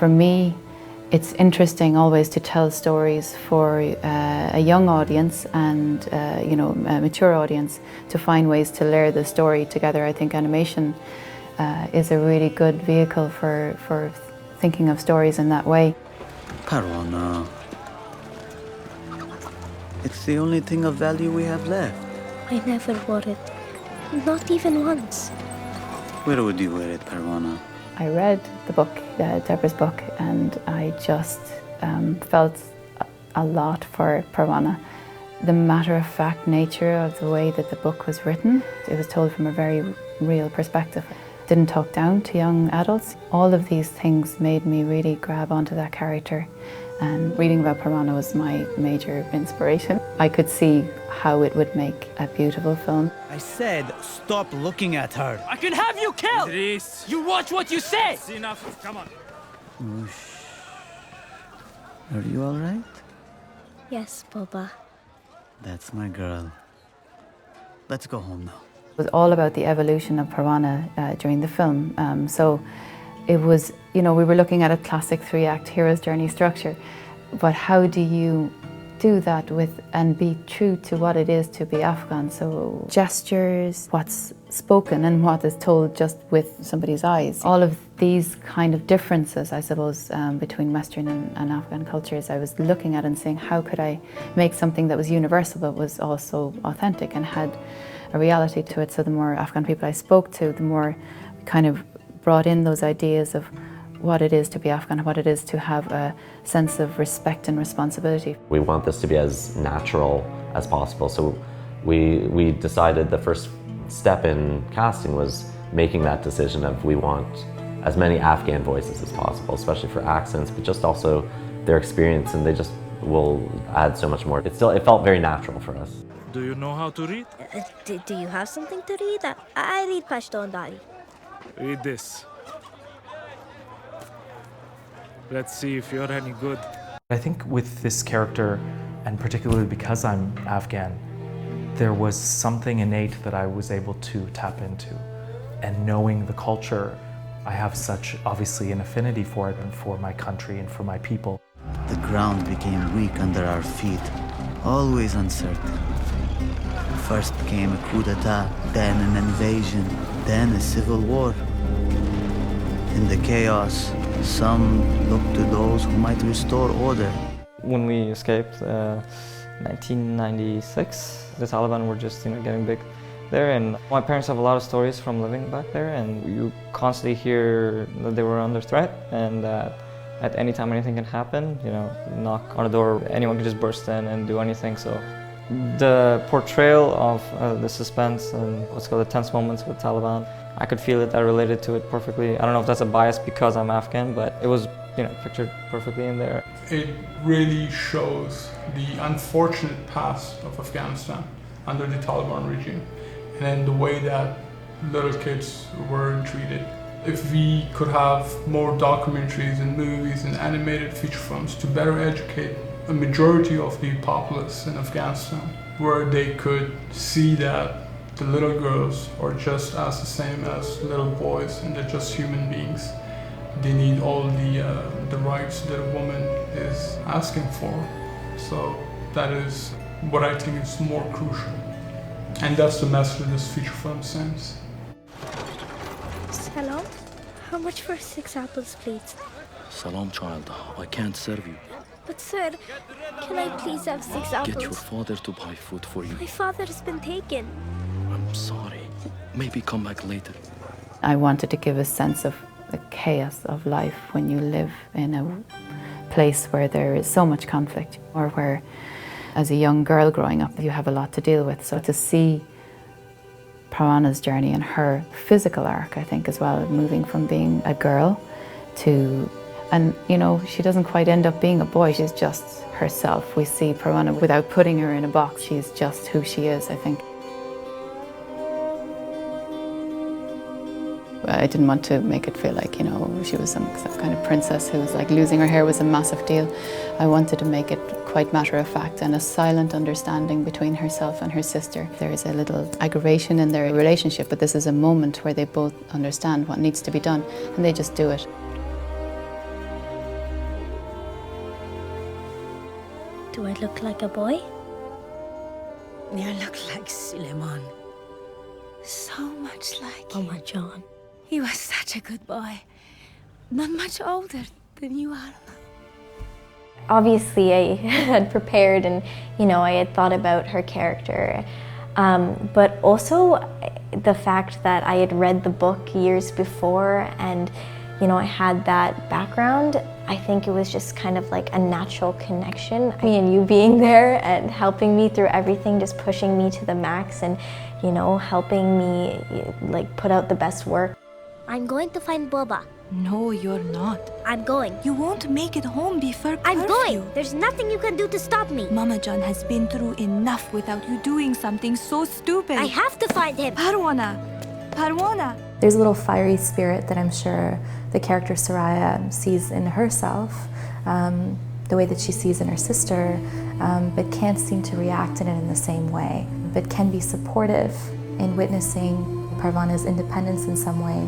For me, it's interesting always to tell stories for a young audience and a mature audience, to find ways to layer the story together. I think animation is a really good vehicle for thinking of stories in that way. Parwana. It's the only thing of value we have left. I never wore it. Not even once. Where would you wear it, Parwana? I read the book, Deborah's book, and I just felt a lot for Parwana. The matter-of-fact nature of the way that the book was written, it was told from a very real perspective. Didn't talk down to young adults. All of these things made me really grab onto that character, and reading about Parwana was my major inspiration. I could see how it would make a beautiful film. I said stop looking at her. I can have you killed! Idris. You watch what you say! That's enough, come on. Are you all right? Yes, Baba. That's my girl. Let's go home now. It was all about the evolution of Parwana during the film. So it was, we were looking at a classic 3-act hero's journey structure, but how do you do that and be true to what it is to be Afghan? So gestures, what's spoken and what is told just with somebody's eyes. All of these kind of differences, I suppose, between Western and Afghan cultures, I was looking at and saying, how could I make something that was universal but was also authentic and had a reality to it? So the more Afghan people I spoke to, the more kind of brought in those ideas of what it is to be Afghan, what it is to have a sense of respect and responsibility. We want this to be as natural as possible, so we decided the first step in casting was making that decision of we want as many Afghan voices as possible, especially for accents, but just also their experience, and they just will add so much more. It felt very natural for us. Do you know how to read? Do you have something to read? I read Pashto and Dari. Read this. Let's see if you're any good. I think with this character, and particularly because I'm Afghan, there was something innate that I was able to tap into. And knowing the culture, I have such, obviously, an affinity for it and for my country and for my people. The ground became weak under our feet, always uncertain. First came a coup d'etat, then an invasion, then a civil war. In the chaos, some looked to those who might restore order. When we escaped 1996, the Taliban were just getting big there, and my parents have a lot of stories from living back there, and you constantly hear that they were under threat and that at any time anything can happen. Knock on a door, anyone can just burst in and do anything. So the portrayal of the suspense and what's called the tense moments with Taliban, I could feel it. I related to it perfectly. I don't know if that's a bias because I'm Afghan, but it was pictured perfectly in there. It really shows the unfortunate past of Afghanistan under the Taliban regime, and then the way that little kids were treated. If we could have more documentaries and movies and animated feature films to better educate a majority of the populace in Afghanistan, where they could see that the little girls are just as the same as little boys and they're just human beings. They need all the rights that a woman is asking for. So that is what I think is more crucial. And that's the message this feature film sends. Salam? How much for 6 apples, please? Salam, child. I can't serve you. But sir, can I please have 6 apples? Get your father to buy food for you. My father has been taken. I'm sorry. Maybe come back later. I wanted to give a sense of the chaos of life when you live in a place where there is so much conflict, or where as a young girl growing up you have a lot to deal with. So to see Parwana's journey and her physical arc, I think, as well, moving from being a girl to, and she doesn't quite end up being a boy, she's just herself. We see Parwana without putting her in a box, she's just who she is, I think. I didn't want to make it feel like, she was some kind of princess who was like losing her hair was a massive deal. I wanted to make it quite matter-of-fact and a silent understanding between herself and her sister. There is a little aggravation in their relationship, but this is a moment where they both understand what needs to be done and they just do it. Do I look like a boy? You look like Suleiman. So much like Oh my John. He was such a good boy. Not much older than you are. Obviously, I had prepared and, I had thought about her character. But also the fact that I had read the book years before and, I had that background. I think it was just kind of like a natural connection. Me and you being there and helping me through everything, just pushing me to the max and, helping me like put out the best work. I'm going to find Boba. No, you're not. I'm going. You won't make it home before curfew. I'm going! There's nothing you can do to stop me. Mama John has been through enough without you doing something so stupid. I have to find him. Parwana! Parwana! There's a little fiery spirit that I'm sure the character Soraya sees in herself, the way that she sees in her sister, but can't seem to react in it in the same way, but can be supportive in witnessing Parvana's independence in some way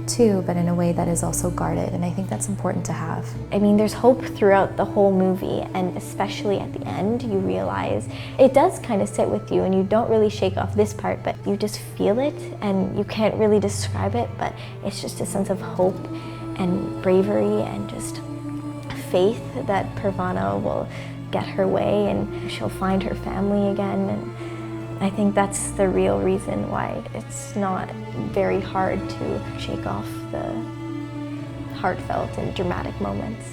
too, but in a way that is also guarded, and I think that's important to have. I mean, there's hope throughout the whole movie, and especially at the end, you realize it does kind of sit with you, and you don't really shake off this part, but you just feel it, and you can't really describe it, but it's just a sense of hope and bravery and just faith that Parvana will get her way and she'll find her family again. And I think that's the real reason why it's not very hard to shake off the heartfelt and dramatic moments.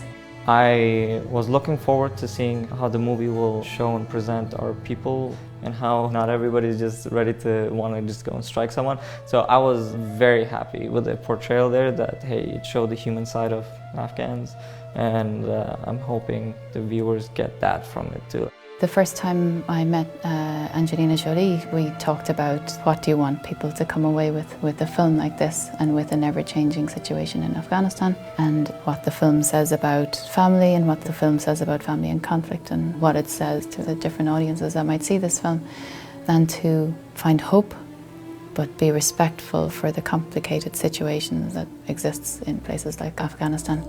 I was looking forward to seeing how the movie will show and present our people and how not everybody's just ready to want to just go and strike someone. So I was very happy with the portrayal there that, hey, it showed the human side of Afghans, and I'm hoping the viewers get that from it too. The first time I met Angelina Jolie, we talked about what do you want people to come away with a film like this and with an ever-changing situation in Afghanistan, and what the film says about family and what the film says about family and conflict and what it says to the different audiences that might see this film, and to find hope but be respectful for the complicated situations that exists in places like Afghanistan.